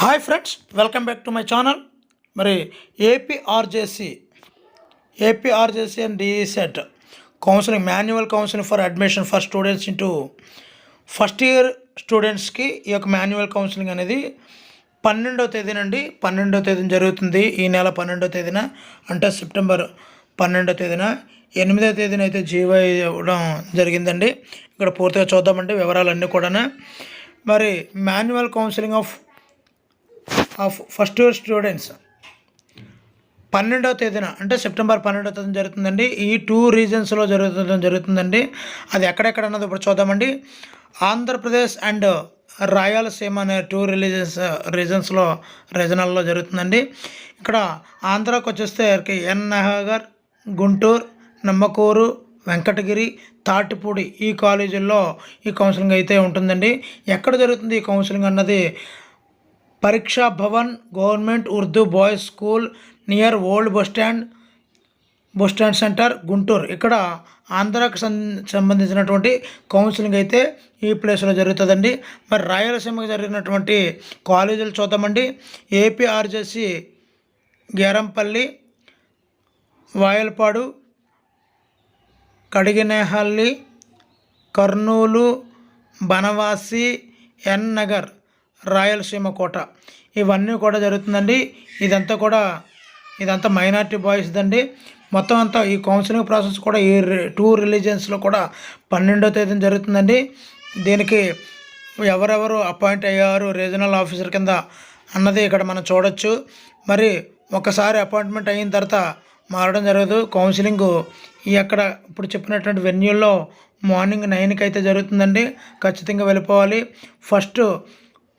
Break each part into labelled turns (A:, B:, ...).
A: Hi friends, welcome back to my channel. మరి APRJC and DEECET counselling manual counselling for admission for students into first year స్టూడెంట్స్కి ఈ యొక్క manual counselling అనేది 12వ తేదీన జరుగుతుంది. ఈ నెల 12వ తేదీన అంటే సెప్టెంబర్ 12వ తేదీన. 8వ తేదీన అయితే జీవో ఇవ్వడం జరిగిందండి. ఇక్కడ పూర్తిగా చూద్దామండి వివరాలన్నీ కూడా. మరి manual counselling of first year students 12వ తేదీన అంటే సెప్టెంబర్ 12వ తేదీన జరుగుతుందండి. ఈ 2 రీజన్స్లో జరుగుతుందండి. అది ఎక్కడెక్కడ అన్నది ఇప్పుడు చూద్దామండి. ఆంధ్రప్రదేశ్ అండ్ రాయలసీమ అనే 2 రీజనల్లో జరుగుతుందండి. ఇక్కడ ఆంధ్రాకి వచ్చేస్తే ఎన్ నగర్, గుంటూరు, నమ్మకూరు, వెంకటగిరి, తాటిపూడి ఈ కాలేజీల్లో ఈ కౌన్సిలింగ్ అయితే ఉంటుందండి. ఎక్కడ జరుగుతుంది ఈ కౌన్సిలింగ్ అన్నది పరీక్షా Bhavan government Urdu boys school near old bus stand centre, Guntur. ఇక్కడ ఆంధ్రాకు సంబంధించినటువంటి కౌన్సిలింగ్ అయితే ఈ ప్లేస్లో జరుగుతుందండి. మరి రాయలసీమకు జరిగినటువంటి కాలేజీలు చూద్దామండి. ఏపీఆర్జేసీ గేరంపల్లి, వాయల్పాడు, కడిగినేహల్లి, కర్నూలు, బనవాసి, ఎన్ నగర్, రాయలసీమ కోట ఇవన్నీ కూడా జరుగుతుందండి. ఇదంతా మైనారిటీ బాయ్స్ దండి. మొత్తం అంతా ఈ కౌన్సిలింగ్ ప్రాసెస్ కూడా ఈ 2 రిలీజియన్స్లో కూడా 12వ తేదీన జరుగుతుందండి. దీనికి ఎవరెవరు అపాయింట్ అయ్యారు రీజనల్ ఆఫీసర్ కింద అన్నది ఇక్కడ మనం చూడొచ్చు. మరి ఒకసారి అపాయింట్మెంట్ అయిన తర్వాత మారడం జరగదు. కౌన్సిలింగ్ అక్కడ ఇప్పుడు చెప్పినటువంటి వెన్యూల్లో మార్నింగ్ 9కి అయితే జరుగుతుందండి. ఖచ్చితంగా వెళ్ళిపోవాలి.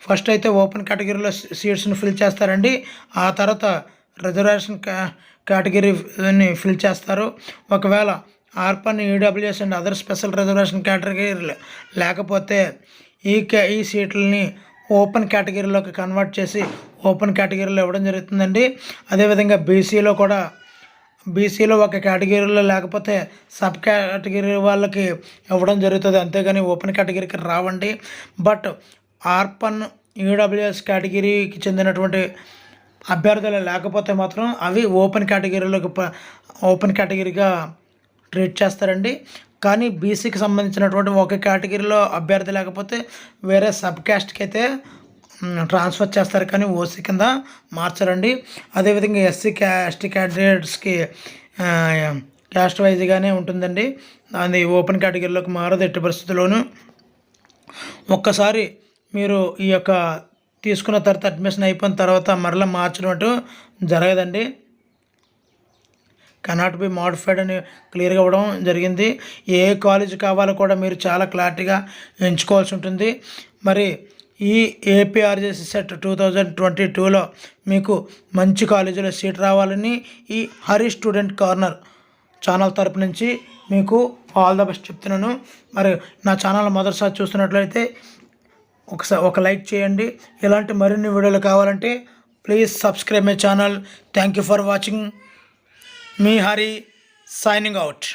A: ఫస్ట్ అయితే ఓపెన్ కేటగిరీలో సీట్స్ని ఫిల్ చేస్తారండి. ఆ తర్వాత రిజర్వేషన్ కేటగిరీని ఫిల్ చేస్తారు. ఒకవేళ orphan, EWS and other special reservation category లేకపోతే ఈ సీట్లని ఓపెన్ కేటగిరీలోకి కన్వర్ట్ చేసి ఓపెన్ కేటగిరీలో ఇవ్వడం జరుగుతుందండి. అదేవిధంగా బీసీలో ఒక కేటగిరీలో లేకపోతే సబ్ కేటగిరీ వాళ్ళకి ఇవ్వడం జరుగుతుంది. అంతేగాని ఓపెన్ కేటగిరీకి రావండి. బట్ ఆర్పన్, ఈడబ్ల్యూఎస్ కేటగిరీకి చెందినటువంటి అభ్యర్థులు లేకపోతే మాత్రం అవి ఓపెన్ కేటగిరీగా ట్రీట్ చేస్తారండి. కానీ బీసీకి సంబంధించినటువంటి ఒక కేటగిరీలో అభ్యర్థి లేకపోతే వేరే సబ్ క్యాస్ట్కి అయితే ట్రాన్స్ఫర్ చేస్తారు, కానీ ఓసీ కింద మార్చరండి. అదేవిధంగా ఎస్సీ క్యాండిడేట్స్కి క్యాస్ట్ వైజ్గానే ఉంటుందండి. అది ఓపెన్ కేటగిరీలోకి మారదు ఎట్టి పరిస్థితుల్లోనూ. ఒక్కసారి మీరు ఈ యొక్క తీసుకున్న తర్వాత అడ్మిషన్ అయిపోయిన తర్వాత మరలా మార్చినట్టు జరగదండి. కెనాట్ బి మోడిఫైడ్ అని క్లియర్గా ఇవ్వడం జరిగింది. ఏ కాలేజ్ కావాలో కూడా మీరు చాలా క్లారిటీగా ఎంచుకోవాల్సి ఉంటుంది. మరి ఈ ఏపీఆర్జేసీ సెట్ 2022లో మీకు మంచి కాలేజీలో సీట్ రావాలని ఈ హరి స్టూడెంట్ కార్నర్ ఛానల్ తరపు నుంచి మీకు ఆల్ ద బెస్ట్ చెప్తున్నాను. మరి నా ఛానల్ మొదటిసారి చూస్తున్నట్లయితే ఒక లైక్ చేయండి. ఇలాంటి మరిన్ని వీడియోలు కావాలంటే please subscribe my channel. Thank you for watching. Me Hari signing out.